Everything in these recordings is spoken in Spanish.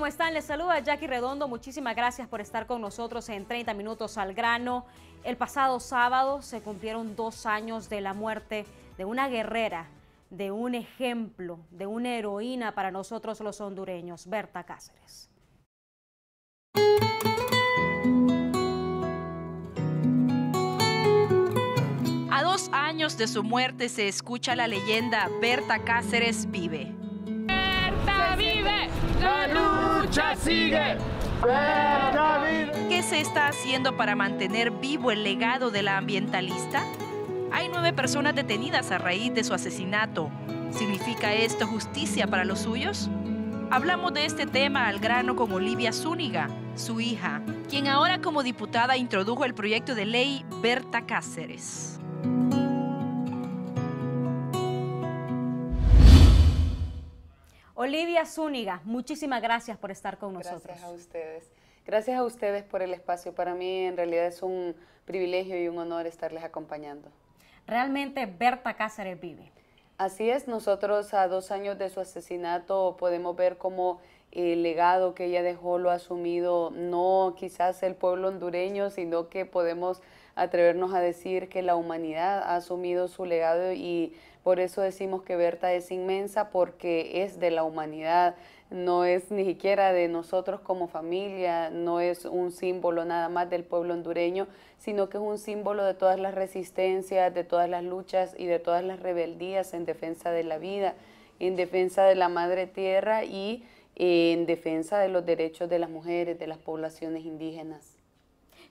¿cómo están? Les saluda Jackie Redondo. Muchísimas gracias por estar con nosotros en 30 Minutos al Grano. El pasado sábado se cumplieron 2 años de la muerte de una guerrera, de un ejemplo, de una heroína para nosotros los hondureños, Berta Cáceres. A 2 años de su muerte se escucha la leyenda Berta Cáceres vive. ¡Berta vive! ¡La lucha sigue! ¡Berta vive! ¿Qué se está haciendo para mantener vivo el legado de la ambientalista? Hay 9 personas detenidas a raíz de su asesinato. ¿Significa esto justicia para los suyos? Hablamos de este tema al grano con Olivia Zúñiga, su hija, quien ahora como diputada introdujo el proyecto de ley Berta Cáceres. Olivia Zúñiga, muchísimas gracias por estar con nosotros. Gracias a ustedes. Gracias a ustedes por el espacio. Para mí en realidad es un privilegio y un honor estarles acompañando. Realmente Berta Cáceres vive. Así es, nosotros a 2 años de su asesinato podemos ver cómo el legado que ella dejó lo ha asumido no quizás el pueblo hondureño, sino que podemos atrevernos a decir que la humanidad ha asumido su legado, y por eso decimos que Berta es inmensa, porque es de la humanidad, no es ni siquiera de nosotros como familia, no es un símbolo nada más del pueblo hondureño, sino que es un símbolo de todas las resistencias, de todas las luchas y de todas las rebeldías en defensa de la vida, en defensa de la madre tierra y en defensa de los derechos de las mujeres, de las poblaciones indígenas.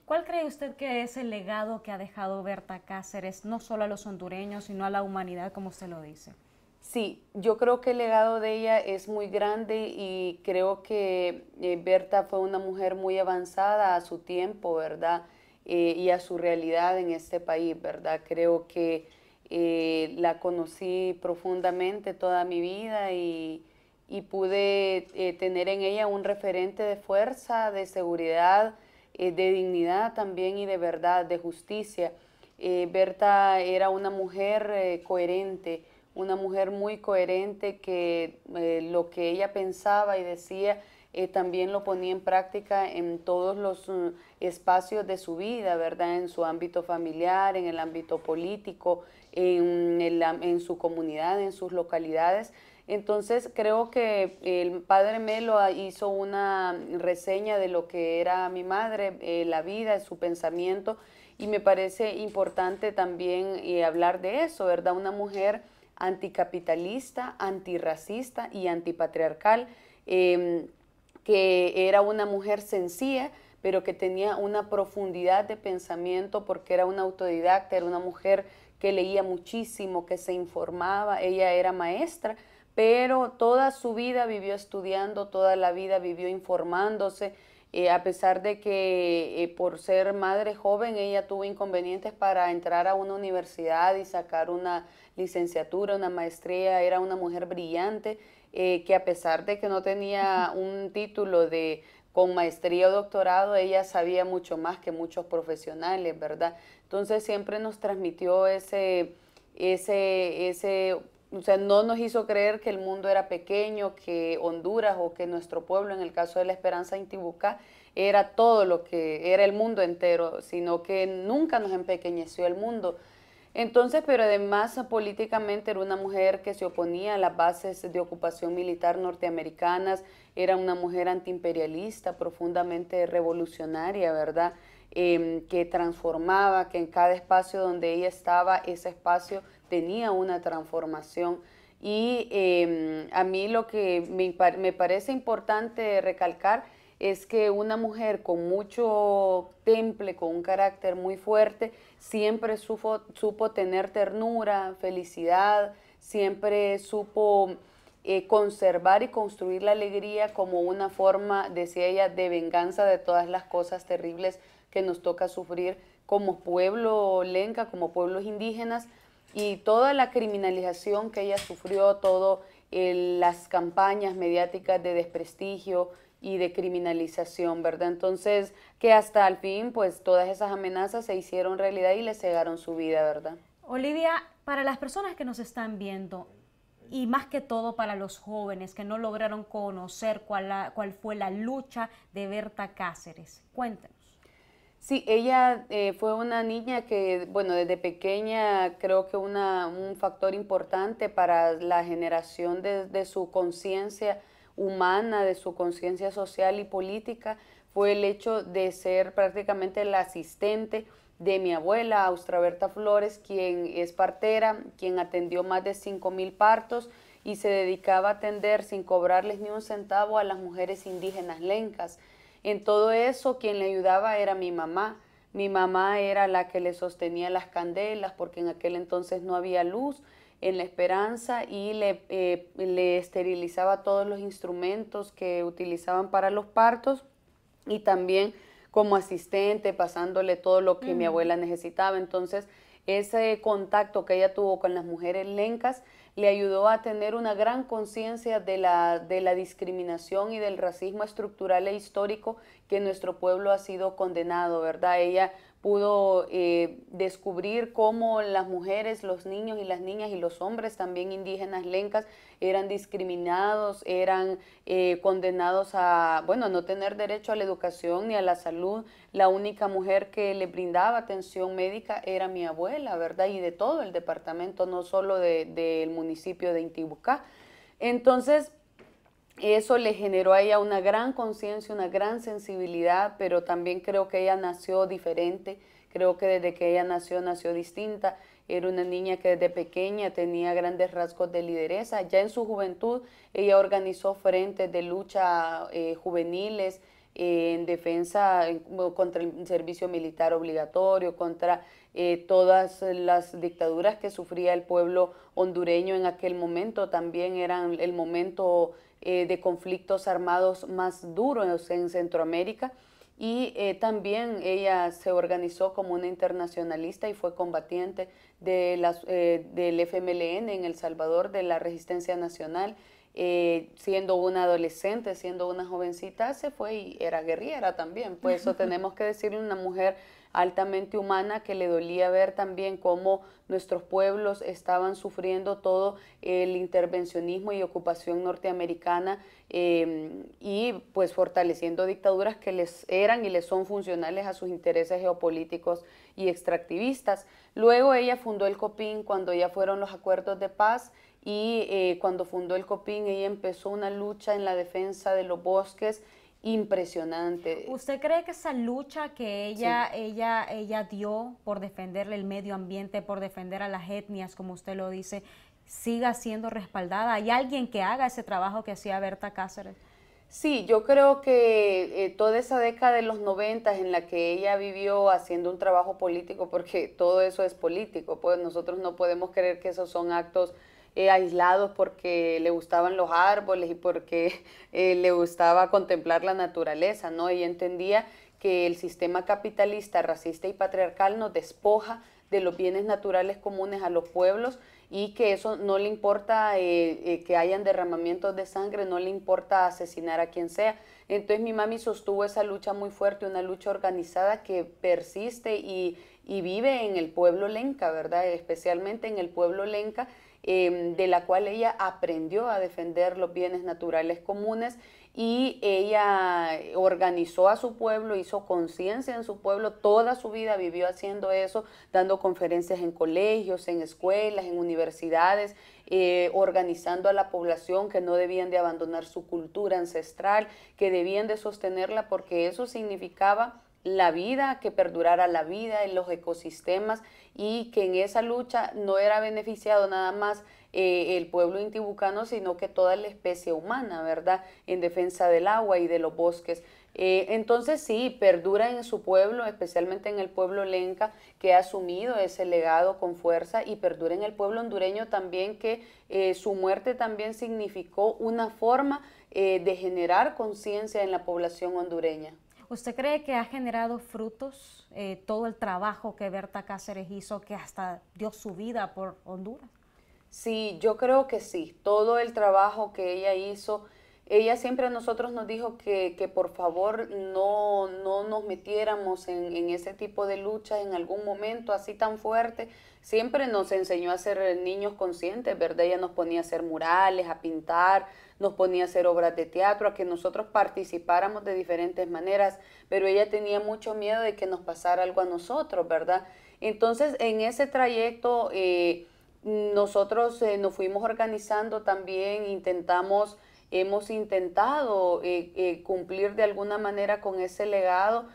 ¿Cuál cree usted que es el legado que ha dejado Berta Cáceres, no solo a los hondureños, sino a la humanidad, como usted lo dice? Sí, yo creo que el legado de ella es muy grande, y creo que Berta fue una mujer muy avanzada a su tiempo, ¿verdad? Y a su realidad en este país, ¿verdad? Creo que la conocí profundamente toda mi vida y pude tener en ella un referente de fuerza, de seguridad, de dignidad también y de verdad, de justicia. Berta era una mujer coherente, una mujer muy coherente que lo que ella pensaba y decía también lo ponía en práctica en todos los espacios de su vida, ¿verdad? En su ámbito familiar, en el ámbito político, en su comunidad, en sus localidades. Entonces creo que el padre Melo hizo una reseña de lo que era mi madre, la vida, su pensamiento, y me parece importante también hablar de eso, ¿verdad? Una mujer anticapitalista, antirracista y antipatriarcal, que era una mujer sencilla, pero que tenía una profundidad de pensamiento porque era una autodidacta, era una mujer que leía muchísimo, que se informaba. Ella era maestra, pero toda su vida vivió estudiando, toda la vida vivió informándose, a pesar de que por ser madre joven ella tuvo inconvenientes para entrar a una universidad y sacar una licenciatura, una maestría. Era una mujer brillante, que a pesar de que no tenía un título con maestría o doctorado, ella sabía mucho más que muchos profesionales, ¿verdad? Entonces siempre nos transmitió o sea, no nos hizo creer que el mundo era pequeño, que Honduras o que nuestro pueblo, en el caso de La Esperanza Intibucá, era todo lo que era el mundo entero, sino que nunca nos empequeñeció el mundo. Entonces, pero además políticamente era una mujer que se oponía a las bases de ocupación militar norteamericanas, era una mujer antiimperialista, profundamente revolucionaria, ¿verdad? Que transformaba, que en cada espacio donde ella estaba, ese espacio tenía una transformación. Y a mí lo que me parece importante recalcar es que una mujer con mucho temple, con un carácter muy fuerte, siempre supo tener ternura, felicidad, siempre supo conservar y construir la alegría como una forma, decía ella, de venganza de todas las cosas terribles que nos toca sufrir como pueblo lenca, como pueblos indígenas, y toda la criminalización que ella sufrió, todas las campañas mediáticas de desprestigio y de criminalización, ¿verdad? Entonces, que hasta el fin, pues todas esas amenazas se hicieron realidad y le cegaron su vida, ¿verdad? Olivia, para las personas que nos están viendo, y más que todo para los jóvenes que no lograron conocer cuál fue la lucha de Berta Cáceres. Cuéntenos. Sí, ella fue una niña que, bueno, desde pequeña creo que un factor importante para la generación de su conciencia humana, de su conciencia social y política, fue el hecho de ser prácticamente la asistente de mi abuela, Austra Berta Flores, quien es partera, quien atendió más de 5,000 partos y se dedicaba a atender sin cobrarles ni un centavo a las mujeres indígenas lencas. En todo eso, quien le ayudaba era mi mamá. Mi mamá era la que le sostenía las candelas, porque en aquel entonces no había luz en La Esperanza, y le esterilizaba todos los instrumentos que utilizaban para los partos, y también como asistente, pasándole todo lo que mi abuela necesitaba. Entonces, ese contacto que ella tuvo con las mujeres lencas le ayudó a tener una gran conciencia de la discriminación y del racismo estructural e histórico que nuestro pueblo ha sido condenado, ¿verdad? Ella pudo descubrir cómo las mujeres, los niños y las niñas y los hombres también indígenas lencas eran discriminados, eran condenados a, bueno, a no tener derecho a la educación ni a la salud. La única mujer que le brindaba atención médica era mi abuela, ¿verdad? Y de todo el departamento, no solo del municipio de Intibucá. Entonces, eso le generó a ella una gran conciencia, una gran sensibilidad, pero también creo que ella nació diferente. Creo que desde que ella nació distinta. Era una niña que desde pequeña tenía grandes rasgos de lideresa. Ya en su juventud ella organizó frentes de lucha juveniles en defensa contra el servicio militar obligatorio, contra todas las dictaduras que sufría el pueblo hondureño en aquel momento. También eran el momento de conflictos armados más duros en Centroamérica. Y también ella se organizó como una internacionalista y fue combatiente del FMLN en El Salvador, de la Resistencia Nacional. Siendo una adolescente, siendo una jovencita, se fue y era guerrillera también. Pues eso tenemos que decirle, una mujer altamente humana, que le dolía ver también cómo nuestros pueblos estaban sufriendo todo el intervencionismo y ocupación norteamericana, y pues fortaleciendo dictaduras que les eran y les son funcionales a sus intereses geopolíticos y extractivistas. Luego ella fundó el COPIN cuando ya fueron los acuerdos de paz, y cuando fundó el COPIN ella empezó una lucha en la defensa de los bosques impresionante. ¿Usted cree que esa lucha que ella dio por defender el medio ambiente, por defender a las etnias, como usted lo dice, siga siendo respaldada? ¿Hay alguien que haga ese trabajo que hacía Berta Cáceres? Sí, yo creo que toda esa década de los 90 en la que ella vivió haciendo un trabajo político, porque todo eso es político, pues nosotros no podemos creer que esos son actos aislados porque le gustaban los árboles y porque le gustaba contemplar la naturaleza, ¿no? Ella entendía que el sistema capitalista, racista y patriarcal nos despoja de los bienes naturales comunes a los pueblos, y que eso no le importa que hayan derramamientos de sangre, no le importa asesinar a quien sea. Entonces mi mami sostuvo esa lucha muy fuerte, una lucha organizada que persiste y vive en el pueblo lenca, ¿verdad? Especialmente en el pueblo lenca, de la cual ella aprendió a defender los bienes naturales comunes, y ella organizó a su pueblo, hizo conciencia en su pueblo, toda su vida vivió haciendo eso, dando conferencias en colegios, en escuelas, en universidades, organizando a la población que no debían de abandonar su cultura ancestral, que debían de sostenerla, porque eso significaba la vida, que perdurara la vida en los ecosistemas, y que en esa lucha no era beneficiado nada más el pueblo intibucano, sino que toda la especie humana, ¿verdad?, en defensa del agua y de los bosques. Entonces sí, perdura en su pueblo, especialmente en el pueblo lenca, que ha asumido ese legado con fuerza, y perdura en el pueblo hondureño también, que su muerte también significó una forma de generar conciencia en la población hondureña. ¿Usted cree que ha generado frutos todo el trabajo que Berta Cáceres hizo, que hasta dio su vida por Honduras? Sí, yo creo que sí. Todo el trabajo que ella hizo ella siempre a nosotros nos dijo que por favor no nos metiéramos en ese tipo de lucha en algún momento así tan fuerte. Siempre nos enseñó a ser niños conscientes, ¿verdad? Ella nos ponía a hacer murales, a pintar, nos ponía a hacer obras de teatro, a que nosotros participáramos de diferentes maneras, pero ella tenía mucho miedo de que nos pasara algo a nosotros, ¿verdad? Entonces, en ese trayecto, nosotros nos fuimos organizando también, hemos intentado cumplir de alguna manera con ese legado,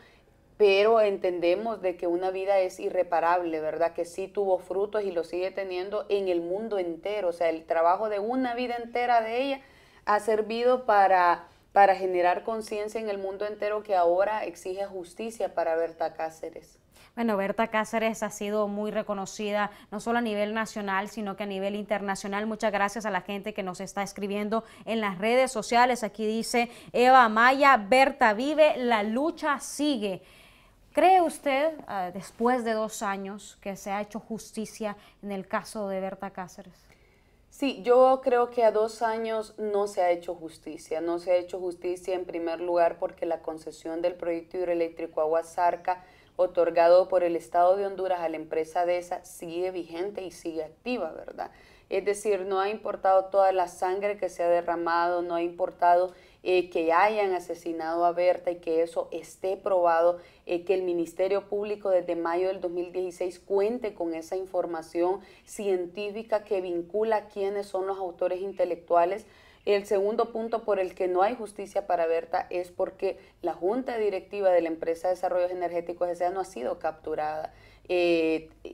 pero entendemos de que una vida es irreparable, ¿verdad? Que sí tuvo frutos y lo sigue teniendo en el mundo entero. O sea, el trabajo de una vida entera de ella ha servido para generar conciencia en el mundo entero que ahora exige justicia para Berta Cáceres. Bueno, Berta Cáceres ha sido muy reconocida, no solo a nivel nacional, sino que a nivel internacional. Muchas gracias a la gente que nos está escribiendo en las redes sociales. Aquí dice Eva Amaya, Berta vive, la lucha sigue. ¿Cree usted, después de 2 años, que se ha hecho justicia en el caso de Berta Cáceres? Sí, yo creo que a 2 años no se ha hecho justicia. No se ha hecho justicia en primer lugar porque la concesión del proyecto hidroeléctrico Aguas Zarca, otorgado por el Estado de Honduras a la empresa DESA, sigue vigente y sigue activa, ¿verdad? Es decir, no ha importado toda la sangre que se ha derramado, no ha importado que hayan asesinado a Berta y que eso esté probado, que el Ministerio Público desde mayo del 2016 cuente con esa información científica que vincula quiénes son los autores intelectuales. El segundo punto por el que no hay justicia para Berta es porque la junta directiva de la empresa de desarrollos energéticos S.A. no ha sido capturada.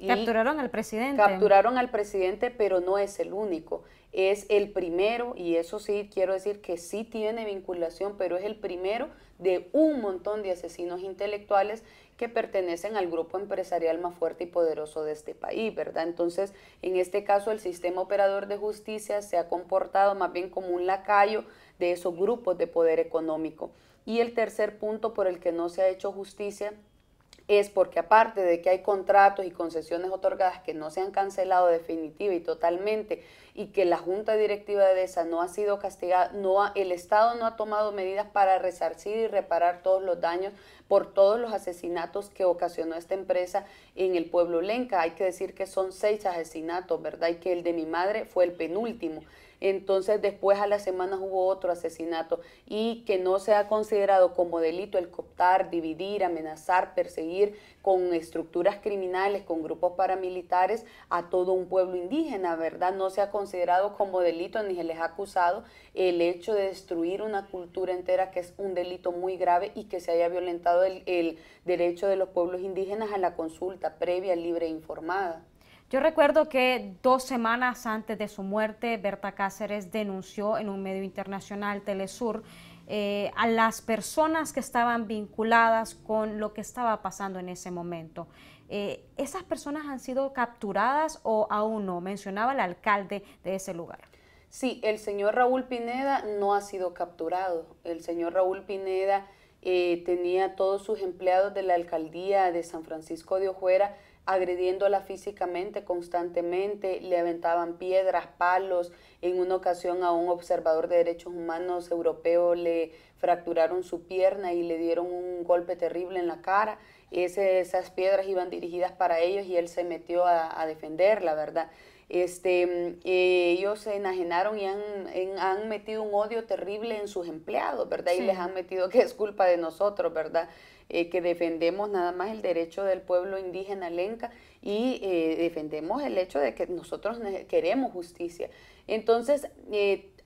Capturaron al presidente. Capturaron al presidente, pero no es el único. Es el primero, y eso sí quiero decir que sí tiene vinculación, pero es el primero de un montón de asesinos intelectuales que pertenecen al grupo empresarial más fuerte y poderoso de este país, ¿verdad? Entonces, en este caso, el sistema operador de justicia se ha comportado más bien como un lacayo de esos grupos de poder económico. Y el tercer punto por el que no se ha hecho justicia es porque aparte de que hay contratos y concesiones otorgadas que no se han cancelado definitiva y totalmente y que la junta directiva de DESA no ha sido castigada, el Estado no ha tomado medidas para resarcir y reparar todos los daños por todos los asesinatos que ocasionó esta empresa en el pueblo lenca. Hay que decir que son 6 asesinatos, ¿verdad? Y que el de mi madre fue el penúltimo. Entonces después a las semanas hubo otro asesinato y que no se ha considerado como delito el cooptar, dividir, amenazar, perseguir con estructuras criminales, con grupos paramilitares a todo un pueblo indígena, ¿verdad? No se ha considerado como delito ni se les ha acusado el hecho de destruir una cultura entera, que es un delito muy grave, y que se haya violentado el derecho de los pueblos indígenas a la consulta previa, libre e informada. Yo recuerdo que 2 semanas antes de su muerte, Berta Cáceres denunció en un medio internacional, Telesur, a las personas que estaban vinculadas con lo que estaba pasando en ese momento. ¿Esas personas han sido capturadas o aún no? Mencionaba el alcalde de ese lugar. Sí, el señor Raúl Pineda no ha sido capturado. El señor Raúl Pineda tenía todos sus empleados de la alcaldía de San Francisco de Ojuera agrediéndola físicamente constantemente, le aventaban piedras, palos. En una ocasión a un observador de derechos humanos europeo le fracturaron su pierna y le dieron un golpe terrible en la cara. Esas piedras iban dirigidas para ellos y él se metió a defenderla, ¿verdad? Ellos se enajenaron y han metido un odio terrible en sus empleados, ¿verdad? Sí. Y les han metido que es culpa de nosotros, ¿verdad? Que defendemos nada más el derecho del pueblo indígena lenca y defendemos el hecho de que nosotros queremos justicia. Entonces,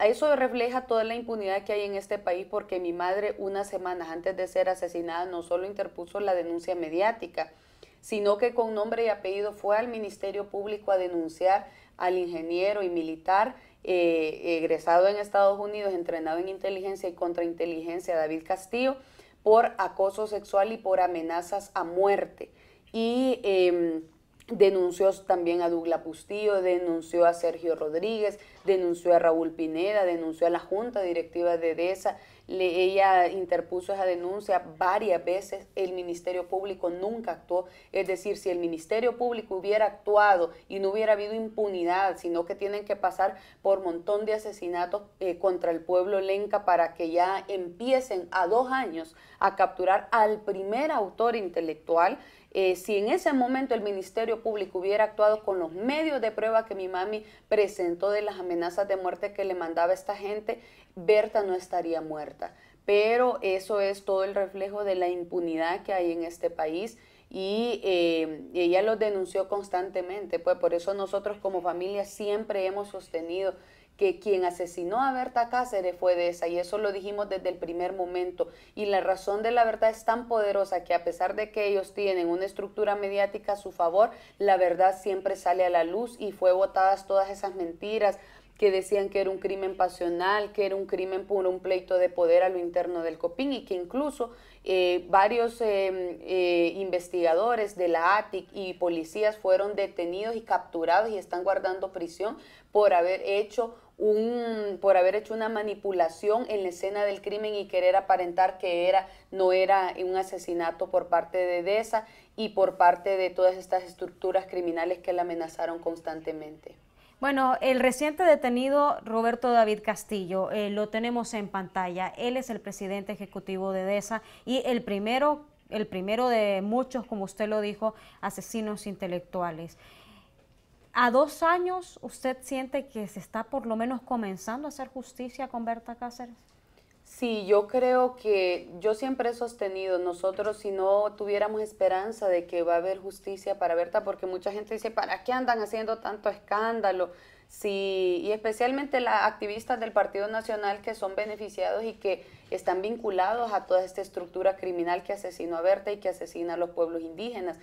eso refleja toda la impunidad que hay en este país, porque mi madre, unas semanas antes de ser asesinada, no solo interpuso la denuncia mediática, sino que con nombre y apellido fue al Ministerio Público a denunciar al ingeniero y militar egresado en Estados Unidos, entrenado en inteligencia y contrainteligencia, David Castillo, por acoso sexual y por amenazas a muerte. Y denunció también a Douglas Bustillo, denunció a Sergio Rodríguez, denunció a Raúl Pineda, denunció a la Junta Directiva de DESA, ella interpuso esa denuncia varias veces, el Ministerio Público nunca actuó. Es decir, si el Ministerio Público hubiera actuado y no hubiera habido impunidad, sino que tienen que pasar por un montón de asesinatos contra el pueblo lenca para que ya empiecen a 2 años a capturar al primer autor intelectual. Si en ese momento el Ministerio Público hubiera actuado con los medios de prueba que mi mami presentó de las amenazas de muerte que le mandaba esta gente, Berta no estaría muerta. Pero eso es todo el reflejo de la impunidad que hay en este país y ella lo denunció constantemente. Pues por eso nosotros como familia siempre hemos sostenido que quien asesinó a Berta Cáceres fue Deza, y eso lo dijimos desde el primer momento. Y la razón de la verdad es tan poderosa que a pesar de que ellos tienen una estructura mediática a su favor, la verdad siempre sale a la luz y fue botadas todas esas mentiras que decían que era un crimen pasional, que era un crimen por un pleito de poder a lo interno del Copín, y que incluso varios investigadores de la ATIC y policías fueron detenidos y capturados y están guardando prisión por haber hecho una manipulación en la escena del crimen y querer aparentar que no era un asesinato por parte de Deza y por parte de todas estas estructuras criminales que la amenazaron constantemente. Bueno, el reciente detenido Roberto David Castillo, lo tenemos en pantalla. Él es el presidente ejecutivo de Deza y el primero de muchos, como usted lo dijo, asesinos intelectuales. ¿A 2 años usted siente que se está por lo menos comenzando a hacer justicia con Berta Cáceres? Sí, yo creo que yo siempre he sostenido, nosotros si no tuviéramos esperanza de que va a haber justicia para Berta, porque mucha gente dice, ¿para qué andan haciendo tanto escándalo? Sí, y especialmente las activistas del Partido Nacional que son beneficiados y que están vinculados a toda esta estructura criminal que asesinó a Berta y que asesina a los pueblos indígenas.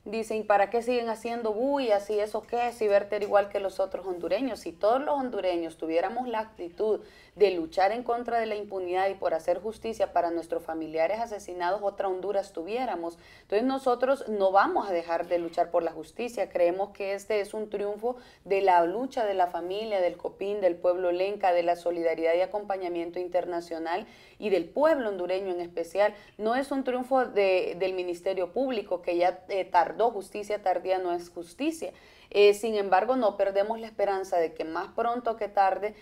Dicen, ¿para qué siguen haciendo bullas y eso qué? Si Berta era igual que los otros hondureños. Si todos los hondureños tuviéramos la actitud de luchar en contra de la impunidad y por hacer justicia para nuestros familiares asesinados, otra Honduras tuviéramos. Entonces nosotros no vamos a dejar de luchar por la justicia. Creemos que este es un triunfo de la lucha de la familia, del Copín, del pueblo lenca, de la solidaridad y acompañamiento internacional y del pueblo hondureño en especial. No es un triunfo del Ministerio Público que ya tardó. Justicia tardía no es justicia. Sin embargo, no perdemos la esperanza de que más pronto que tarde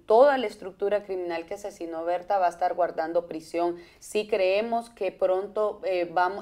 toda la estructura criminal que asesinó Berta va a estar guardando prisión. Sí creemos que pronto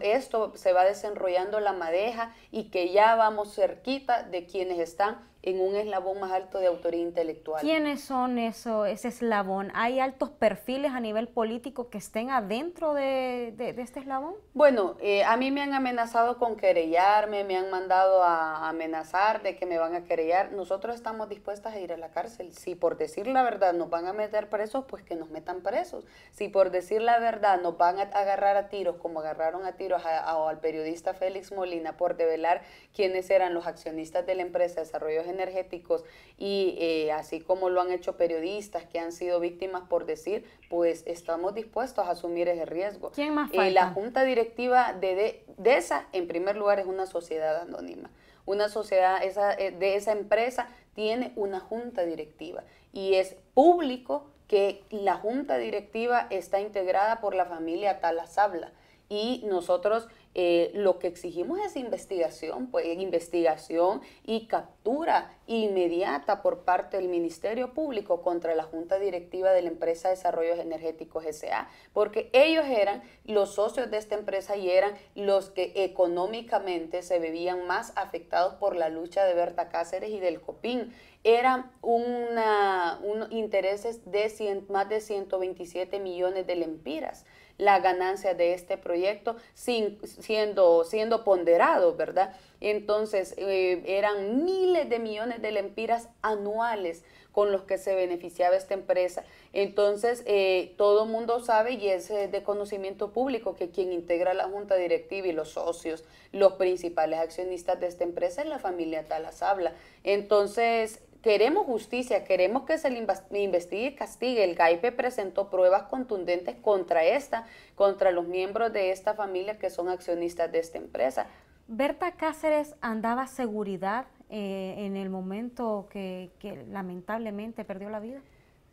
esto se va desenrollando la madeja y que ya vamos cerquita de quienes están en un eslabón más alto de autoría intelectual. ¿Quiénes son ese eslabón? ¿Hay altos perfiles a nivel político que estén adentro de este eslabón? Bueno, a mí me han amenazado con querellarme, me han mandado a amenazar de que me van a querellar. Nosotros estamos dispuestas a ir a la cárcel. Si por decir la verdad nos van a meter presos, pues que nos metan presos. Si por decir la verdad nos van a agarrar a tiros, como agarraron a tiros al periodista Félix Molina por develar quiénes eran los accionistas de la empresa de Desarrollos Energéticos y así como lo han hecho periodistas que han sido víctimas por decir, pues estamos dispuestos a asumir ese riesgo. ¿Quién más falta? La junta directiva de esa, en primer lugar, es una sociedad anónima. Una sociedad de esa empresa tiene una junta directiva y es público que la junta directiva está integrada por la familia Talasabla. Y nosotros lo que exigimos es investigación y captura inmediata por parte del Ministerio Público contra la Junta Directiva de la empresa de Desarrollos Energéticos S.A., porque ellos eran los socios de esta empresa y eran los que económicamente se veían más afectados por la lucha de Berta Cáceres y del Copín. Eran intereses de más de 127 millones de lempiras la ganancia de este proyecto siendo ponderado, ¿verdad? Entonces eran miles de millones de lempiras anuales con los que se beneficiaba esta empresa. Entonces todo el mundo sabe y es de conocimiento público que quien integra la junta directiva y los socios, los principales accionistas de esta empresa es la familia Talasabla. Entonces queremos justicia, queremos que se le investigue y castigue. El GAIPE presentó pruebas contundentes contra los miembros de esta familia que son accionistas de esta empresa. ¿Berta Cáceres andaba seguridad en el momento que lamentablemente perdió la vida?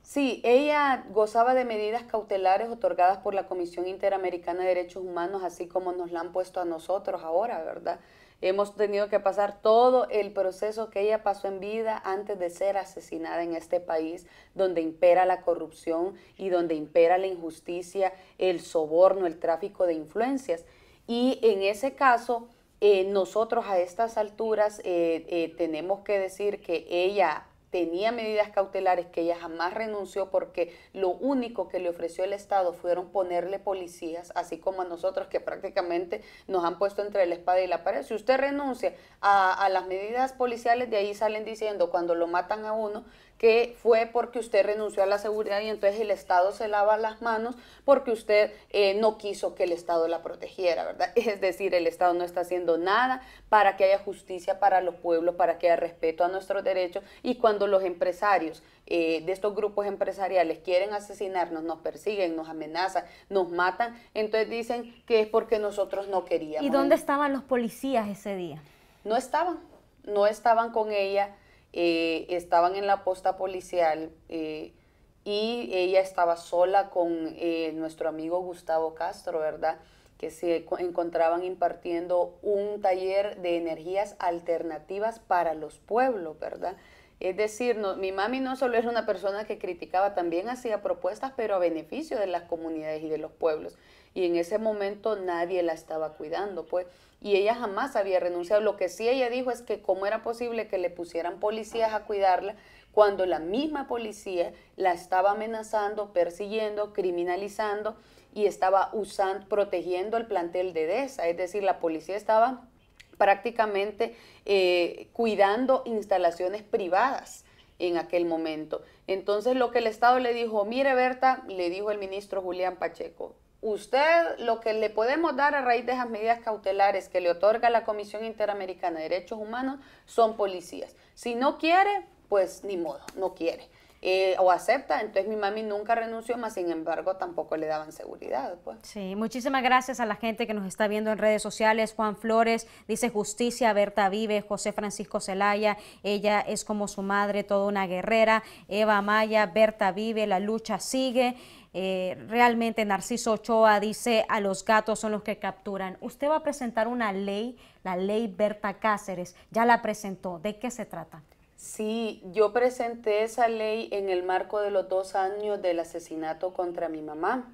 Sí, ella gozaba de medidas cautelares otorgadas por la Comisión Interamericana de Derechos Humanos, así como nos la han puesto a nosotros ahora, ¿verdad? Hemos tenido que pasar todo el proceso que ella pasó en vida antes de ser asesinada en este país, donde impera la corrupción y donde impera la injusticia, el soborno, el tráfico de influencias. Y en ese caso, nosotros a estas alturas tenemos que decir que ella tenía medidas cautelares, que ella jamás renunció, porque lo único que le ofreció el Estado fueron ponerle policías, así como a nosotros, que prácticamente nos han puesto entre la espada y la pared. Si usted renuncia a las medidas policiales, de ahí salen diciendo cuando lo matan a uno que fue porque usted renunció a la seguridad y entonces el Estado se lava las manos porque usted no quiso que el Estado la protegiera, ¿verdad? Es decir, el Estado no está haciendo nada para que haya justicia para los pueblos, para que haya respeto a nuestros derechos, y cuando los empresarios de estos grupos empresariales quieren asesinarnos, nos persiguen, nos amenazan, nos matan, entonces dicen que es porque nosotros no queríamos. ¿Y dónde estaban los policías ese día? No estaban con ella. Estaban en la posta policial y ella estaba sola con nuestro amigo Gustavo Castro, ¿verdad? Que se encontraban impartiendo un taller de energías alternativas para los pueblos, ¿verdad? Es decir, mi mami no solo era una persona que criticaba, también hacía propuestas, pero a beneficio de las comunidades y de los pueblos. Y en ese momento nadie la estaba cuidando, pues. Y ella jamás había renunciado. Lo que sí ella dijo es que cómo era posible que le pusieran policías a cuidarla cuando la misma policía la estaba amenazando, persiguiendo, criminalizando y estaba protegiendo el plantel de DESA. Es decir, la policía estaba prácticamente cuidando instalaciones privadas en aquel momento. Entonces lo que el Estado le dijo, mire Berta, le dijo el ministro Julián Pacheco, usted lo que le podemos dar a raíz de esas medidas cautelares que le otorga la Comisión Interamericana de Derechos Humanos son policías. Si no quiere, pues ni modo, no quiere. O acepta, entonces mi mami nunca renunció, más sin embargo tampoco le daban seguridad, pues. Sí, muchísimas gracias a la gente que nos está viendo en redes sociales. Juan Flores dice justicia, Berta vive. José Francisco Zelaya, ella es como su madre, toda una guerrera. Eva Maya, Berta vive, la lucha sigue. Realmente Narciso Ochoa dice a los gatos son los que capturan. Usted va a presentar una ley, la ley Berta Cáceres, ya la presentó. ¿De qué se trata? Sí, yo presenté esa ley en el marco de los 2 años del asesinato contra mi mamá.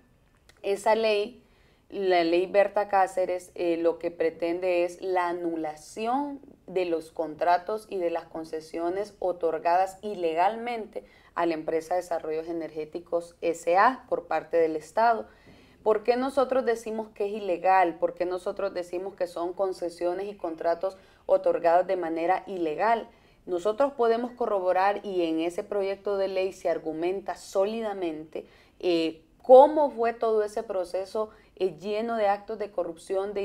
Esa ley, la ley Berta Cáceres, lo que pretende es la anulación de los contratos y de las concesiones otorgadas ilegalmente a la empresa de Desarrollos Energéticos S.A. por parte del Estado. ¿Por qué nosotros decimos que es ilegal? ¿Por qué nosotros decimos que son concesiones y contratos otorgados de manera ilegal? Nosotros podemos corroborar, y en ese proyecto de ley se argumenta sólidamente cómo fue todo ese proceso lleno de actos de corrupción, de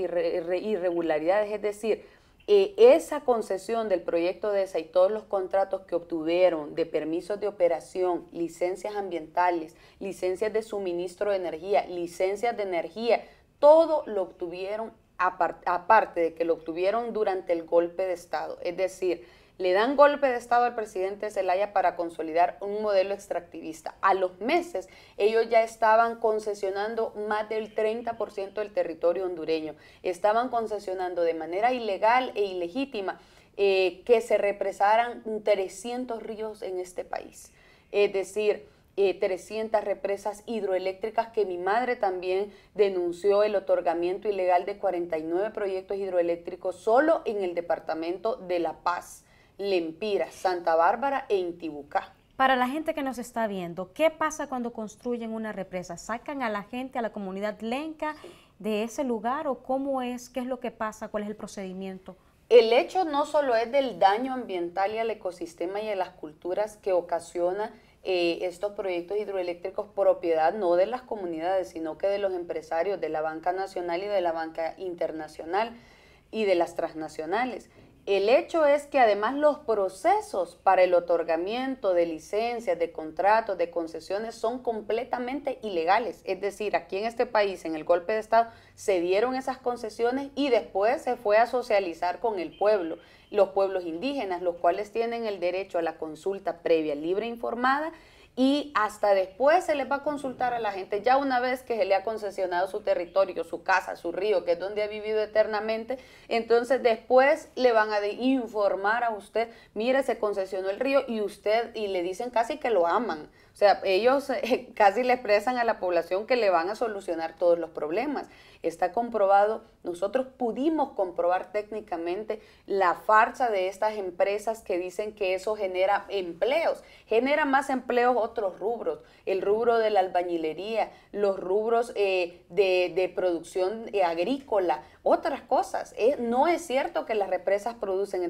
irregularidades. Es decir, esa concesión del proyecto de esa y todos los contratos que obtuvieron de permisos de operación, licencias ambientales, licencias de suministro de energía, licencias de energía, todo lo obtuvieron, aparte de que lo obtuvieron durante el golpe de Estado. Es decir, le dan golpe de Estado al presidente Zelaya para consolidar un modelo extractivista. A los meses, ellos ya estaban concesionando más del 30% del territorio hondureño. Estaban concesionando de manera ilegal e ilegítima que se represaran 300 ríos en este país. Es decir, 300 represas hidroeléctricas, que mi madre también denunció el otorgamiento ilegal de 49 proyectos hidroeléctricos solo en el departamento de La Paz, Lempira, Santa Bárbara e Intibucá. Para la gente que nos está viendo, ¿qué pasa cuando construyen una represa? ¿Sacan a la gente, a la comunidad lenca de ese lugar o cómo es? ¿Qué es lo que pasa? ¿Cuál es el procedimiento? El hecho no solo es del daño ambiental y al ecosistema y a las culturas que ocasiona estos proyectos hidroeléctricos, propiedad no de las comunidades, sino que de los empresarios de la banca nacional y de la banca internacional y de las transnacionales. El hecho es que además los procesos para el otorgamiento de licencias, de contratos, de concesiones son completamente ilegales. Es decir, aquí en este país, en el golpe de Estado, se dieron esas concesiones y después se fue a socializar con el pueblo, los pueblos indígenas, los cuales tienen el derecho a la consulta previa, libre e informada, y hasta después se les va a consultar a la gente, ya una vez que se le ha concesionado su territorio, su casa, su río, que es donde ha vivido eternamente, entonces después le van a informar a usted, mire, se concesionó el río y le dicen casi que lo aman. O sea, ellos casi le expresan a la población que le van a solucionar todos los problemas. Está comprobado, nosotros pudimos comprobar técnicamente la farsa de estas empresas que dicen que eso genera empleos. Genera más empleos otros rubros, el rubro de la albañilería, los rubros de producción agrícola, otras cosas. No es cierto que las represas producen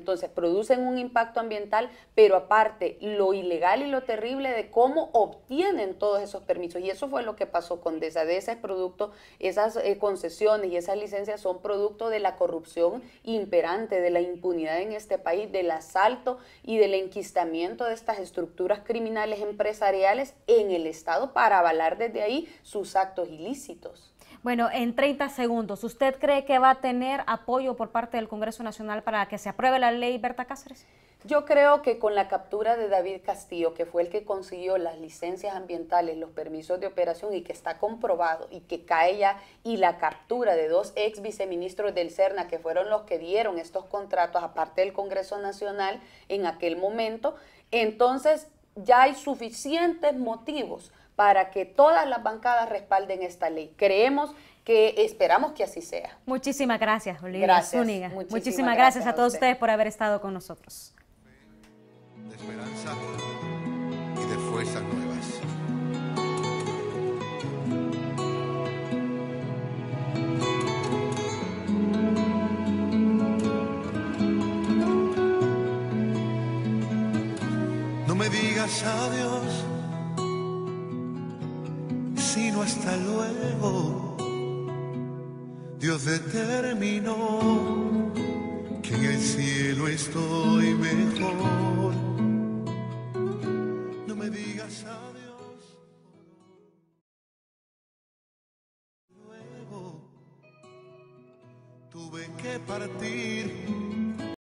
un impacto ambiental, pero aparte lo ilegal y lo terrible de cómo obtienen todos esos permisos. Y eso fue lo que pasó con DESA. DESA es producto, esas concesiones y esas licencias son producto de la corrupción imperante, de la impunidad en este país, del asalto y del enquistamiento de estas estructuras criminales empresariales en el Estado para avalar desde ahí sus actos ilícitos. Bueno, en 30 segundos, ¿usted cree que va a tener apoyo por parte del Congreso Nacional para que se apruebe la ley Berta Cáceres? Yo creo que con la captura de David Castillo, que fue el que consiguió las licencias ambientales, los permisos de operación y que está comprobado y que cae ya, y la captura de 2 ex viceministros del SERNA, que fueron los que dieron estos contratos, aparte del Congreso Nacional en aquel momento, entonces ya hay suficientes motivos para que todas las bancadas respalden esta ley. Esperamos que así sea. Muchísimas gracias, Olivia Zúñiga. Muchísimas gracias a todos ustedes por haber estado con nosotros. De esperanza y de fuerzas nuevas. No me digas adiós, sino hasta luego. Dios determinó que en el cielo estoy mejor. No me digas adiós. Luego tuve que partir.